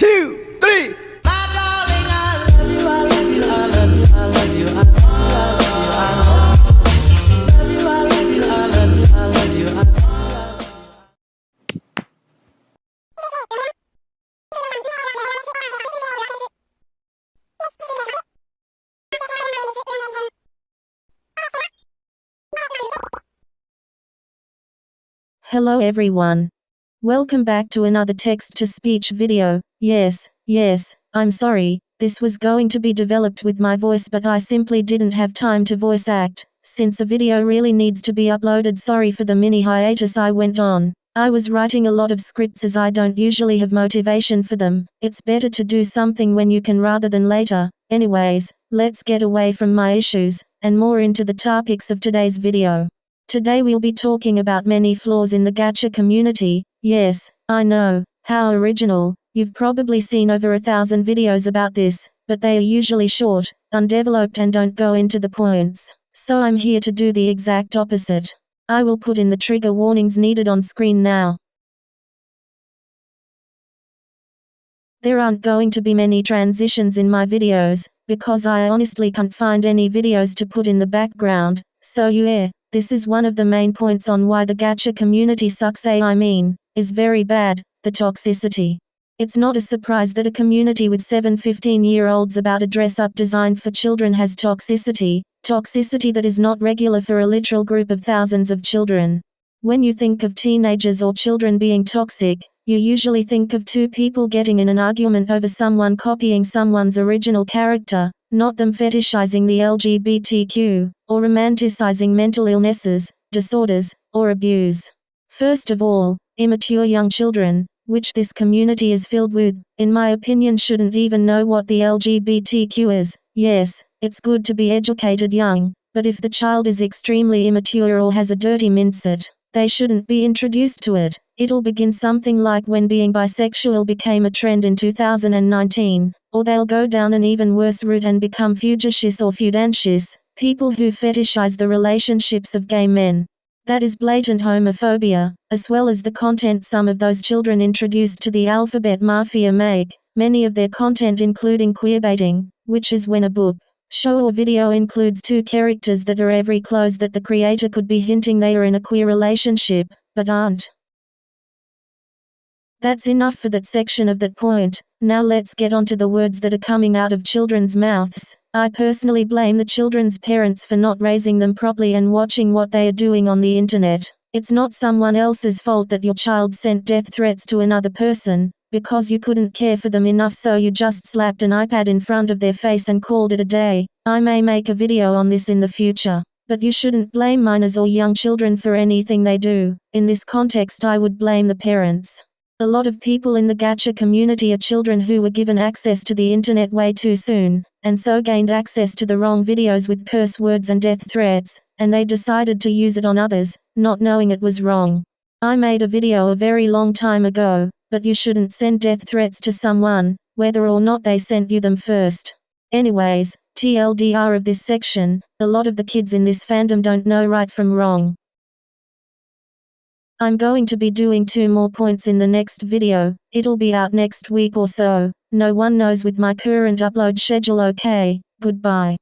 2, 3. Hello everyone. Welcome back to another text-to-speech video. Yes, I'm sorry, this was going to be developed with my voice but I simply didn't have time to voice act, since a video really needs to be uploaded. Sorry for the mini hiatus I went on. I was writing a lot of scripts as I don't usually have motivation for them. It's better to do something when you can rather than later. Anyways, let's get away from my issues, and more into the topics of today's video. Today we'll be talking about many flaws in the gacha community. Yes, I know, how original. You've probably seen over 1,000 videos about this, but they are usually short, undeveloped and don't go into the points. So I'm here to do the exact opposite. I will put in the trigger warnings needed on screen now. There aren't going to be many transitions in my videos, because I honestly can't find any videos to put in the background, so yeah. This is one of the main points on why the gacha community sucks. Is very bad, the toxicity. It's not a surprise that a community with 7 15-year-olds about a dress-up designed for children has toxicity that is not regular for a literal group of thousands of children. When you think of teenagers or children being toxic, you usually think of two people getting in an argument over someone copying someone's original character, not them fetishizing the LGBTQ, or romanticizing mental illnesses, disorders, or abuse. First of all, immature young children, which this community is filled with, in my opinion shouldn't even know what the LGBTQ is. Yes, it's good to be educated young, but if the child is extremely immature or has a dirty mindset, they shouldn't be introduced to it. It'll begin something like when being bisexual became a trend in 2019, or they'll go down an even worse route and become fugitious or fudantious, people who fetishize the relationships of gay men. That is blatant homophobia, as well as the content some of those children introduced to the alphabet mafia make, many of their content including queerbaiting, which is when a book, show or video includes two characters that are every close that the creator could be hinting they are in a queer relationship, but aren't. That's enough for that section of that point. Now let's get on to the words that are coming out of children's mouths. I personally blame the children's parents for not raising them properly and watching what they are doing on the internet. It's not someone else's fault that your child sent death threats to another person, because you couldn't care for them enough so you just slapped an iPad in front of their face and called it a day. I may make a video on this in the future, but you shouldn't blame minors or young children for anything they do. In this context I would blame the parents. A lot of people in the gacha community are children who were given access to the internet way too soon, and so gained access to the wrong videos with curse words and death threats, and they decided to use it on others, not knowing it was wrong. I made a video a very long time ago, but you shouldn't send death threats to someone, whether or not they sent you them first. Anyways, TLDR of this section, a lot of the kids in this fandom don't know right from wrong. I'm going to be doing 2 more points in the next video. It'll be out next week or so. No one knows with my current upload schedule. Okay, goodbye.